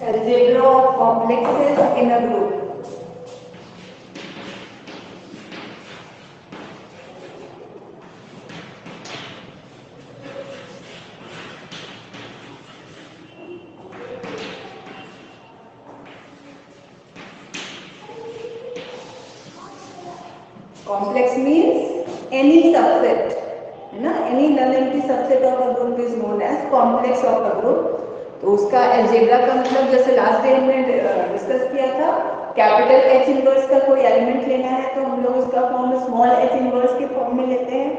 Algebra of complexes in a group. Complex means any subset, है ना? Any non-empty subset of a group is known as complex of a group. तो उसका algebra का मतलब जैसे last day हमने discuss किया था, कैपिटल एच इनवर्स का कोई एलिमेंट लेना है तो हम लोग उसका फॉर्म स्मॉल एच इनवर्स के फॉर्म में लेते हैं.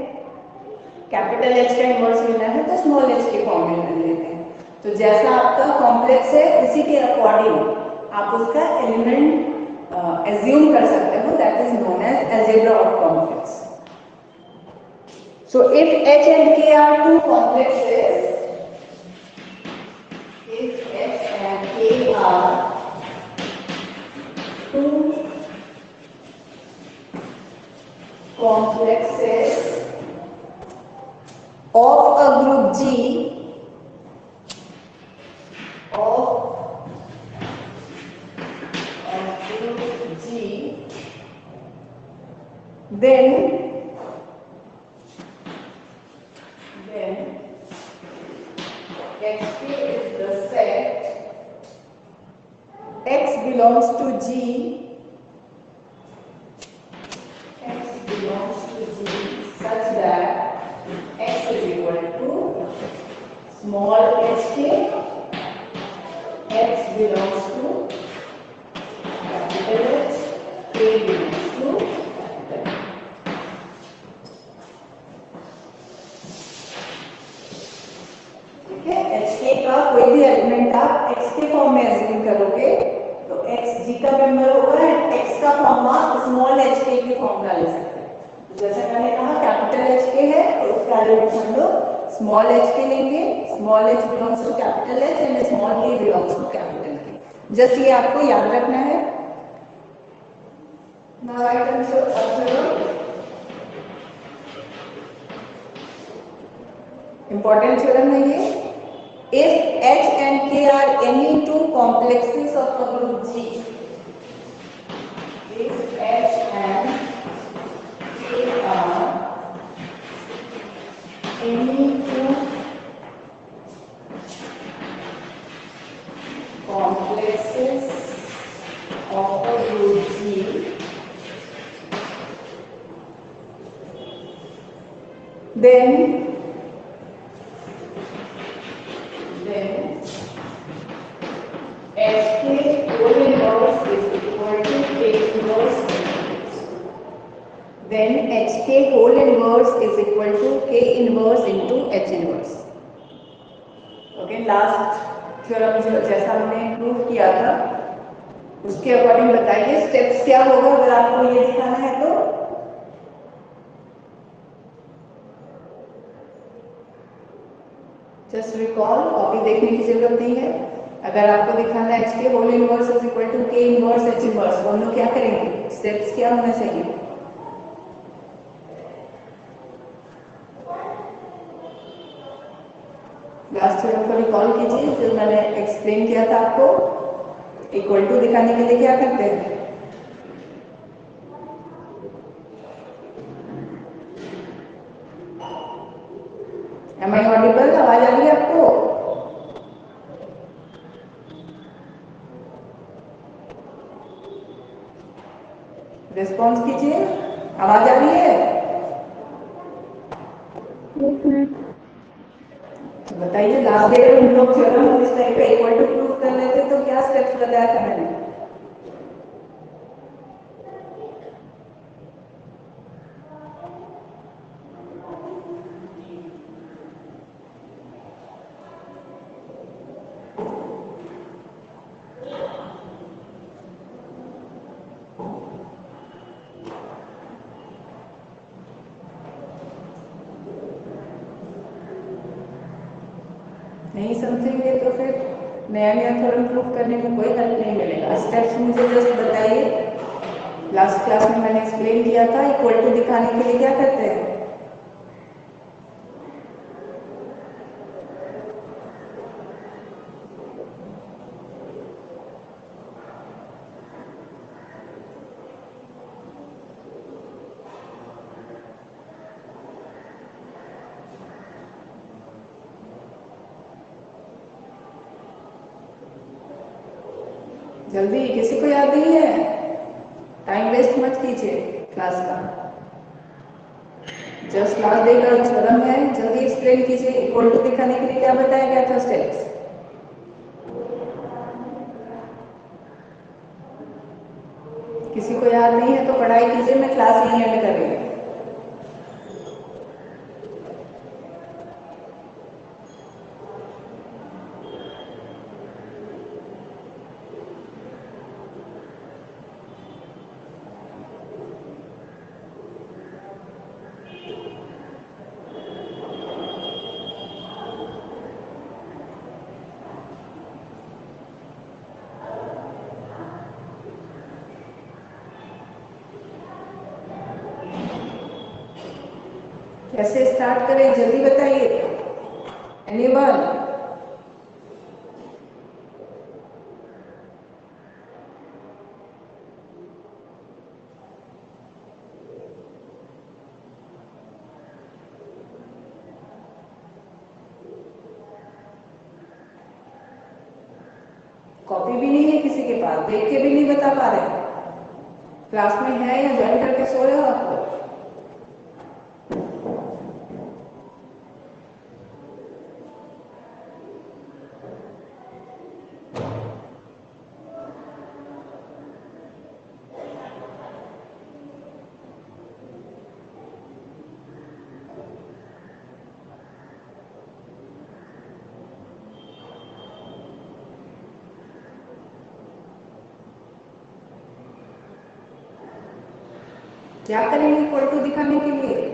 कैपिटल एच का इनवर्स लेना है तो स्मॉल एच के फॉर्म में लेते हैं. तो जैसा आपका कॉम्प्लेक्स है उसी के अकॉर्डिंग आप उसका एलिमेंट assume कर सकते हो. That is known as algebra of complex. So if H and K are two complexes, if H and K are two complexes of a group G, then Xk is the set X belongs to G, such that X is equal to small hk, X belongs to capital H, K belongs to capital H. HK का कोई भी element आप x के form में assume करोगे तो x g का member होगा एंड x का फॉर्म आप स्मॉल hk के फॉर्म का ले सकते हैं. तो जैसे मैंने कहा कैपिटल hk है तो उसका एलिमेंट हम लोग स्मॉल hk लेंगे. Small h belongs to capital h and small k belongs to capital k. Just ये आपको याद रखना है. Now I can observe important theorem है ये. If H and K are any two complexes of a group G, if H and K are any two complexes of a group G, then Hk whole inverse is equal to K inverse. Then Hk whole inverse is equal to K inverse into H inverse. Okay, last theorem जो जैसा हमने prove किया था उसके according बताइए steps क्या होगा अगर आपको ये दिखाना है तो. जस्ट रिकॉल, कॉपी देखने की जरूरत नहीं है. अगर आपको दिखाना है Hk whole inverse is equal to K inverse H inverse तो हम लोग क्या करेंगे? स्टेप्स क्या होने चाहिए? लास्ट थ्योरम को रिकॉल कीजिए जो मैंने एक्सप्लेन किया था आपको. इक्वल टू दिखाने के लिए क्या करते हैं? Am I audible? आवाज आ रही है आपको? रिस्पॉन्स कीजिए. आवाज आ रही है? बताइए लास्ट डे हम लोग थ्योरम इस टाइप का इक्वल टू प्रूव कर लेते तो क्या स्टेप्स बताया था मैंने? नहीं समझेंगे तो फिर नया नया थ्योरम प्रूव करने में कोई हेल्प नहीं मिलेगा. स्टेप्स मुझे जस्ट बताइए. लास्ट क्लास में मैंने एक्सप्लेन किया था इक्वल टू दिखाने के लिए क्या करते हैं? जल्दी, किसी को याद नहीं है? टाइम वेस्ट मत कीजिए क्लास का। जस्ट क्लास देकर खत्म है, जल्दी एक्सप्लेन कीजिए। इक्वल टू दिखाने के लिए क्या बताया गया था स्टेप्स? किसी को याद नहीं है तो पढ़ाई कीजिए, मैं क्लास यहीं एंड कर रही हूँ। कैसे स्टार्ट करें जल्दी बताइए। एनीवन? कॉपी भी नहीं है किसी के पास, देख के भी नहीं बता पा रहे। क्लास में है या ज्वाइन करके सो रहे हो आप लोग? क्या करेंगे इक्वल टू दिखाने के लिए?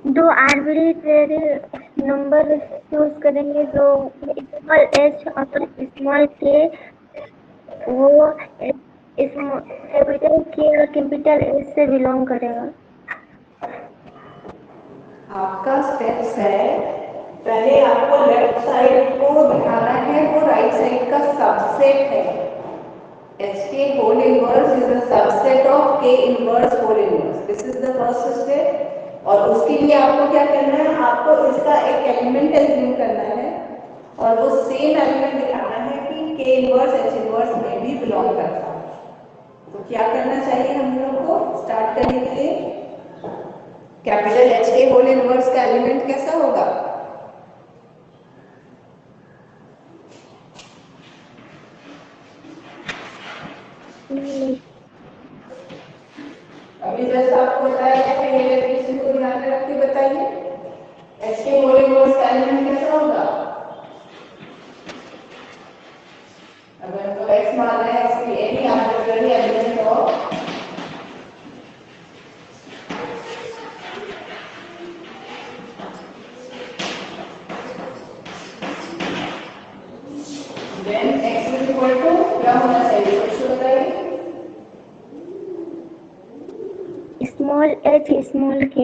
दो आर्बिट्रेरी नंबर चूज करेंगे, जो स्मॉल h और स्मॉल k, वो कैपिटल K और कैपिटल S से बिलोंग करेगा। आपका स्टेप्स है, पहले आपको लेफ्ट साइड को दिखाना है, वो राइट साइड का सबसेट है। H K whole inverse is a subset of K inverse whole inverse, this is the first step. और उसके लिए आपको क्या करना है, आपको इसका एक एलिमेंट एज्यूम करना है और वो सेम एलिमेंट दिखाना है कि के इनवर्स एच इनवर्स में भी बिलोंग करता है। तो क्या करना चाहिए हम लोग को स्टार्ट करने के लिए? Capital H K whole inverse का एलिमेंट कैसा होगा? अभी जैसा आपको बताया गया है, ये डेफिनेशन को ध्यान में रख के बताइए। एच के होल इनवर्स का एलिमेंट कैसा होगा? अगर हमको एक्स मानना है, एक्स की any arbitrary element of then x is equal to क्या होना चाहिए, कुछ बताइए। Small h small k।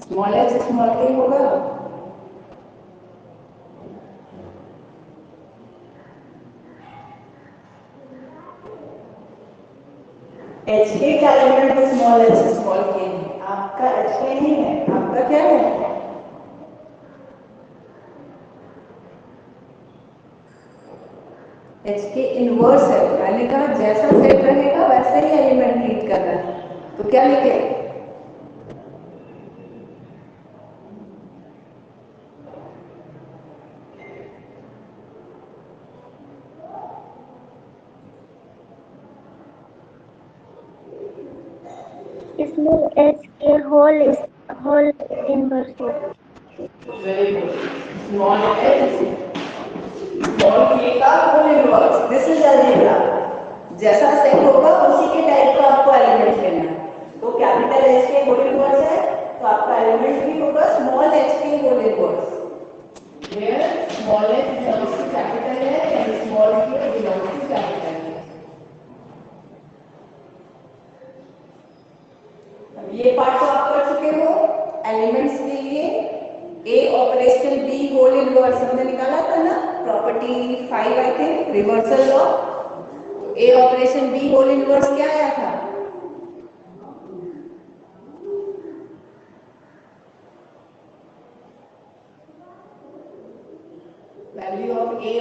Small H small K होगा। एच के का एलिमेंट स्मॉल एच स्मॉल के है, आपका एच के नहीं है, आपका क्या है? एच के इनवर्स है, मैंने कहा जैसा सेट रहेगा वैसे ही एलिमेंट ट्रीट करना है। तो क्या लिखे? Small h K whole inverse हो। Very good. Small H small K का whole inverse, this is algebra. जैसा सेट होगा उसी के टाइप का आपको एलिमेंट लेना है। तो capital H K whole inverse है, तो आपका एलिमेंट भी होगा small H K whole inverse. Where small h belongs to capital H and small k belongs to capital H. ये पार्ट तो आप कर चुके हो। एलिमेंट्स के लिए A operation B whole inverse हमने निकाला था ना, property 5 I think, reversal law. A operation B whole inverse क्या आया था?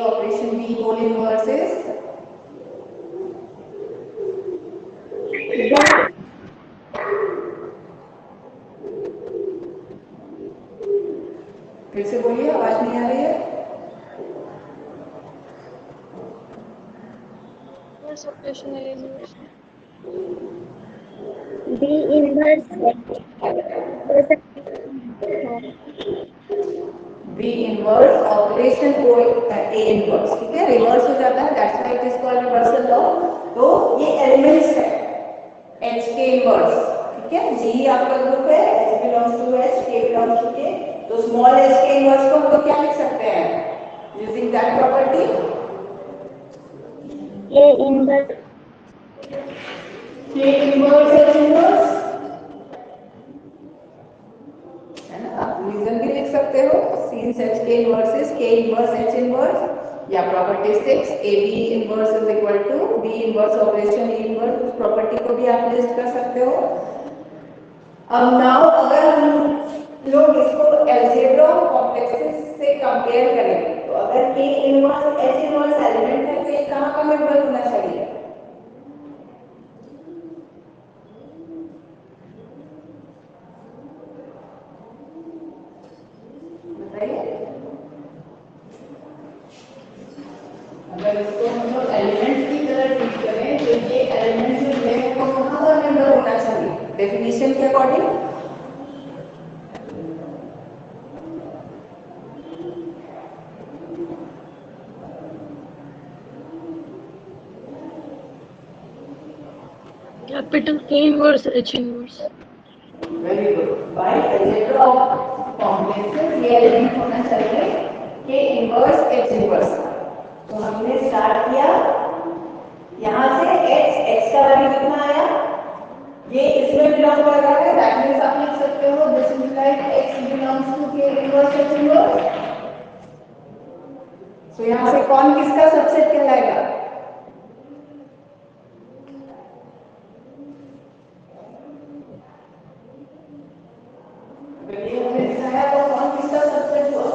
Operation B whole inverse is फिर से बोलिए, आवाज नहीं आ रही है। Operation A inverse B inverse B inverse operation को ए इनवर्स, ठीक है, रिवर्स हो जाता है, that's why it is called reversal law. तो ये एलिमेंट्स है एच के इनवर्स, ठीक है, जी आपका ग्रुप है, एच बिलोंग्स टू एच, के बिलोंग्स टू के, तो स्मॉल एच के इनवर्स को हम लोग क्या लिख सकते हैं using that property, A inverse K inverse H inverse, है ना। आप रीजन भी लिख सकते हो, since H K inverse is K inverse H inverse, या property 6 A B inverse is equal to B inverse operation A inverse, उस property को भी आप लिस्ट कर सकते हो। अब नाउ अगर हम लोग इसको अलजेब्रा ऑफ कॉम्प्लेक्सेस से कंपेयर करें, तो अगर के इनवर्स एच इनवर्स एलिमेंट है तो ये कहाँ का मेंबर होना चाहिए, बताइए। अगर इसको हम लोग एलिमेंट की तरह ट्रीट करें तो ये एलिमेंट जो है वो कहाँ का मेंबर होना चाहिए डेफिनेशन के according, capital K inverse H inverse. Very good, by algebra of complexes ये एलिमेंट होना चाहिए के इनवर्स एच इनवर्स। तो हमने स्टार्ट किया यहाँ से x का वैल्यू कितना आया, ये इसमें बिलोंग कर रहा है, दैट मींस आप लिख सकते हो this is like x belongs to K inverse H inverse. So यहाँ से कौन किसका सबसेट कहलाएगा, ये हमने दिखाया तो कौन किसका सबसेट हुआ,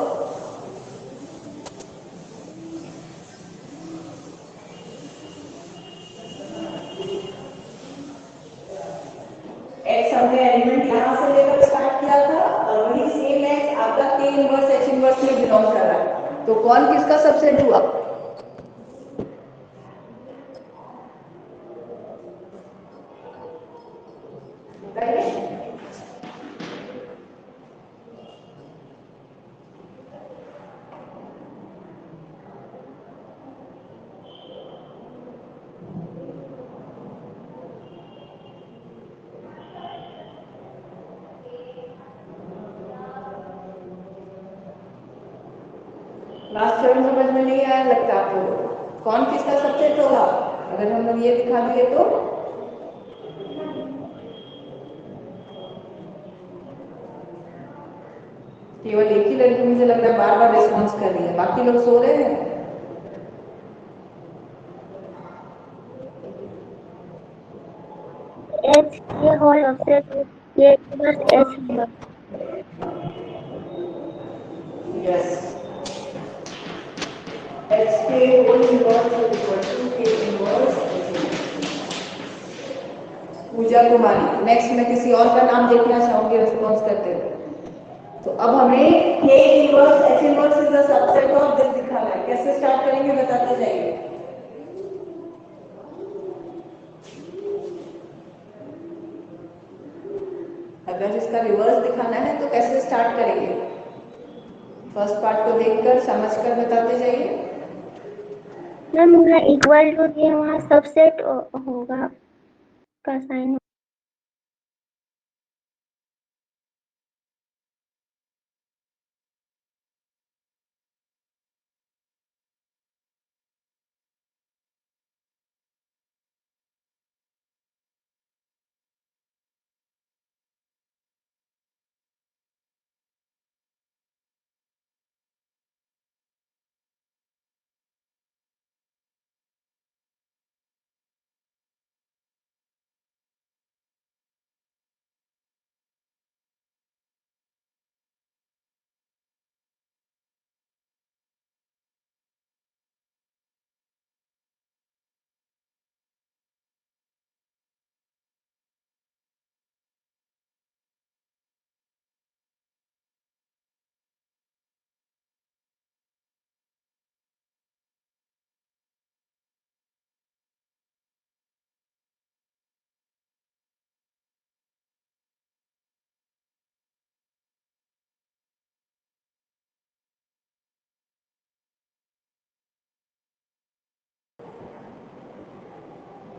x हमने एलिमेंट यहाँ से लेकर स्टार्ट किया था और वही सेम x आपका के इनवर्स एच इनवर्स में बिलोंग कर रहा है, तो कौन किसका सबसेट हुआ, बताइए। लास्ट टर्म समझ में नहीं आया लगता आपको, कौन किसका सबसेट होगा, अगर हम लोग ये दिखा दिए तो केवल एक ही लड़की मुझे लग रहा है बार बार रिस्पॉन्स कर रही है, बाकी लोग सो रहे हैं। H K whole offset K inverse H inverse. Yes, H K whole inverse is equal to K inverse. Pooja Kumari, next मैं किसी और का नाम देखना चाहूंगी रिस्पॉन्स करते हुए। तो अब हमें के inverse H inverse is the subset of this दिखाना है, कैसे स्टार्ट करेंगे बताते जाइए। अगर इसका रिवर्स दिखाना है तो कैसे स्टार्ट करेंगे, फर्स्ट पार्ट को देखकर समझकर बताते जाइए। मैम वहाँ इक्वल टू दिया, वहाँ सबसेट होगा का साइन